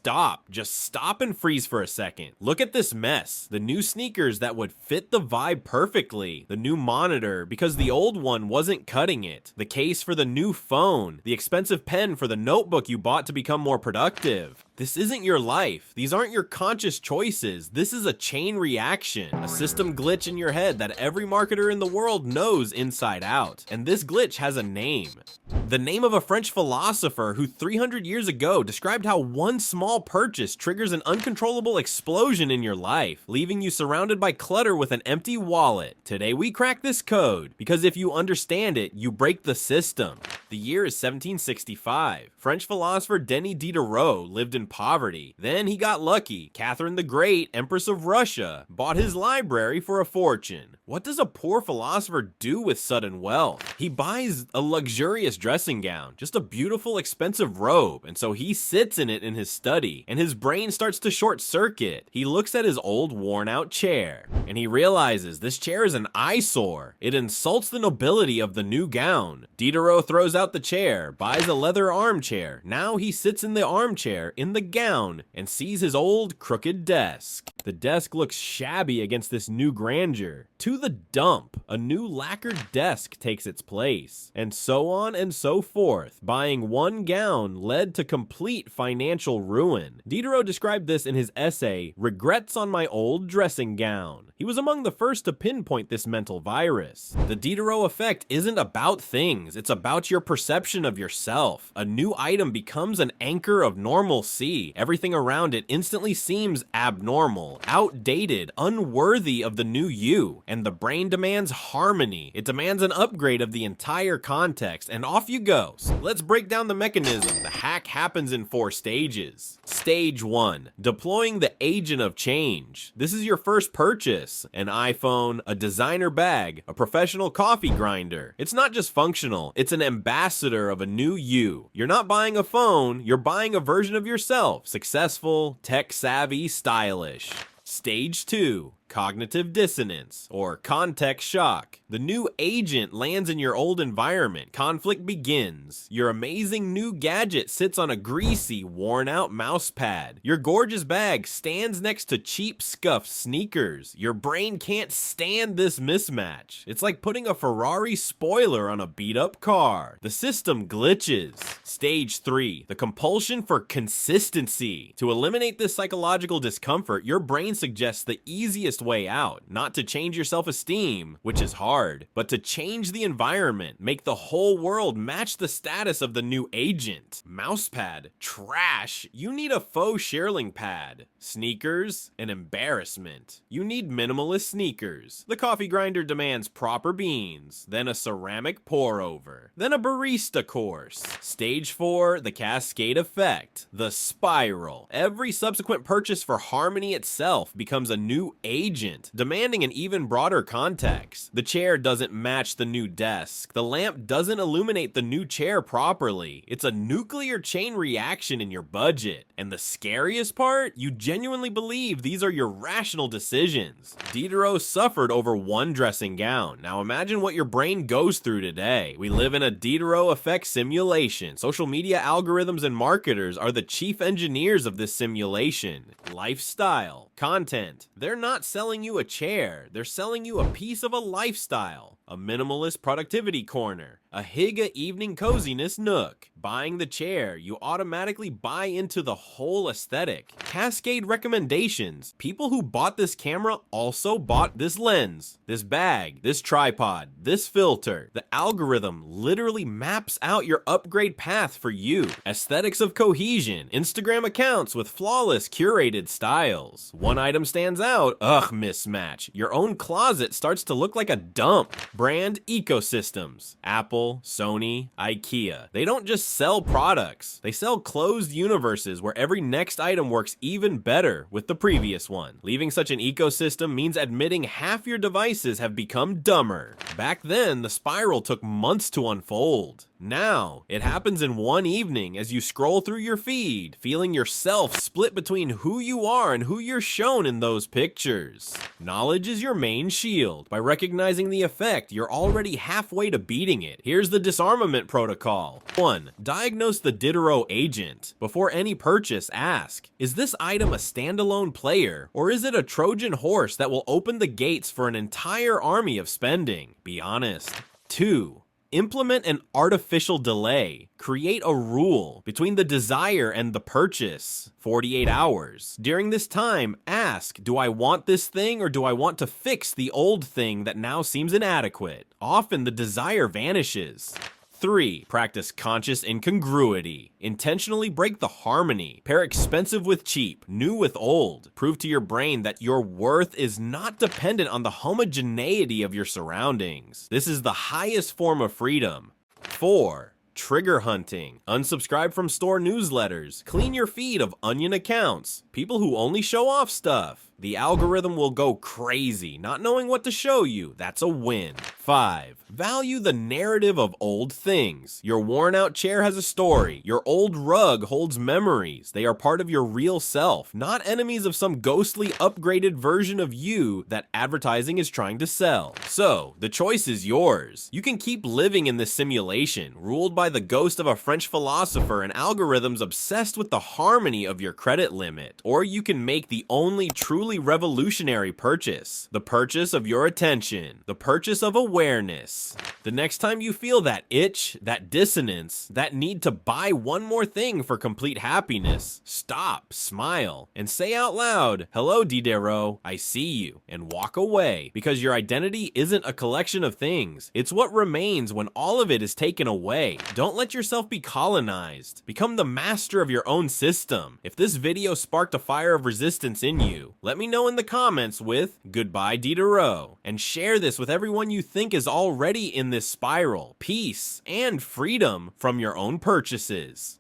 stop. Just stop and freeze for a second. Look at this mess. The new sneakers that would fit the vibe perfectly. The new monitor because the old one wasn't cutting it. The case for the new phone. The expensive pen for the notebook you bought to become more productive. This isn't your life. These aren't your conscious choices. This is a chain reaction, a system glitch in your head that every marketer in the world knows inside out. And this glitch has a name. The name of a French philosopher who 300 years ago described how one small purchase triggers an uncontrollable explosion in your life, leaving you surrounded by clutter with an empty wallet. Today we crack this code, because if you understand it, you break the system. The year is 1765. French philosopher Denis Diderot lived in poverty. Then he got lucky. Catherine the Great, Empress of Russia, bought his library for a fortune. What does a poor philosopher do with sudden wealth? He buys a luxurious dressing gown, just a beautiful expensive robe, and so he sits in it in his study, and his brain starts to short circuit. He looks at his old worn out chair, and he realizes this chair is an eyesore. It insults the nobility of the new gown. Diderot throws out the chair, buys a leather armchair. Now he sits in the armchair in the gown and sees his old crooked desk. The desk looks shabby against this new grandeur. To the dump, a new lacquered desk takes its place, and so on and so forth. Buying one gown led to complete financial ruin. Diderot described this in his essay, Regrets on My Old Dressing Gown. He was among the first to pinpoint this mental virus. The Diderot effect isn't about things, it's about your perception of yourself. A new item becomes an anchor of normalcy. Everything around it instantly seems abnormal, outdated, unworthy of the new you, and the brain demands harmony. It demands an upgrade of the entire context, and off you go. So let's break down the mechanism. The hack happens in 4 stages. Stage 1, deploying the agent of change. This is your first purchase. An iPhone, a designer bag, a professional coffee grinder. It's not just functional, it's an ambassador of a new you. You're not buying a phone, you're buying a version of yourself. Successful, tech-savvy, stylish. Stage 2, cognitive dissonance, or context shock. The new agent lands in your old environment. Conflict begins. Your amazing new gadget sits on a greasy, worn-out mouse pad. Your gorgeous bag stands next to cheap, scuffed sneakers. Your brain can't stand this mismatch. It's like putting a Ferrari spoiler on a beat-up car. The system glitches. Stage 3, the compulsion for consistency. To eliminate this psychological discomfort, your brain suggests the easiest way out, not to change your self-esteem, which is hard, but to change the environment, make the whole world match the status of the new agent. Mousepad, trash. You need a faux shearling pad. Sneakers, an embarrassment. You need minimalist sneakers. The coffee grinder demands proper beans, then a ceramic pour-over, then a barista course. Stage 4, the cascade effect, the spiral. Every subsequent purchase for harmony itself becomes a new agent, demanding an even broader context. The chair doesn't match the new desk. The lamp doesn't illuminate the new chair properly. It's a nuclear chain reaction in your budget. And the scariest part? You genuinely believe these are your rational decisions. Diderot suffered over one dressing gown. Now imagine what your brain goes through today. We live in a Diderot effect simulation. Social media algorithms and marketers are the chief engineers of this simulation. Lifestyle, content. They're not selling you a chair. They're selling you a piece of a lifestyle. A minimalist productivity corner. A Higa evening coziness nook. Buying the chair, you automatically buy into the whole aesthetic. Cascade recommendations. People who bought this camera also bought this lens, this bag, this tripod, this filter. The algorithm literally maps out your upgrade path for you. Aesthetics of cohesion. Instagram accounts with flawless curated styles. One item stands out. Ugh, mismatch. Your own closet starts to look like a dump. Brand ecosystems. Apple, Sony, IKEA. They don't just sell products. They sell closed universes where every next item works even better with the previous one. Leaving such an ecosystem means admitting half your devices have become dumber. Back then, the spiral took months to unfold. Now, it happens in one evening as you scroll through your feed, feeling yourself split between who you are and who you're shown in those pictures. Knowledge is your main shield. By recognizing the effect, you're already halfway to beating it. Here's the disarmament protocol. 1. Diagnose the Diderot agent. Before any purchase, ask, is this item a standalone player, or is it a Trojan horse that will open the gates for an entire army of spending? Be honest. 2. Implement an artificial delay. Create a rule between the desire and the purchase. 48 hours. During this time, ask, do I want this thing or do I want to fix the old thing that now seems inadequate? Often the desire vanishes. 3. Practice conscious incongruity. Intentionally break the harmony. Pair expensive with cheap, new with old. Prove to your brain that your worth is not dependent on the homogeneity of your surroundings. This is the highest form of freedom. 4. Trigger hunting. Unsubscribe from store newsletters. Clean your feed of onion accounts. People who only show off stuff. The algorithm will go crazy, not knowing what to show you. That's a win. 5. Value the narrative of old things. Your worn out chair has a story. Your old rug holds memories. They are part of your real self, not enemies of some ghostly upgraded version of you that advertising is trying to sell. So, the choice is yours. You can keep living in this simulation, ruled by the ghost of a French philosopher and algorithms obsessed with the harmony of your credit limit. Or you can make the only truly revolutionary purchase. The purchase of your attention. The purchase of awareness. The next time you feel that itch, that dissonance, that need to buy one more thing for complete happiness, stop, smile, and say out loud, hello Diderot, I see you, and walk away. Because your identity isn't a collection of things. It's what remains when all of it is taken away. Don't let yourself be colonized. Become the master of your own system. If this video sparked a fire of resistance in you, let me know in the comments with goodbye Diderot, and share this with everyone you think is already in this spiral, peace, and freedom from your own purchases.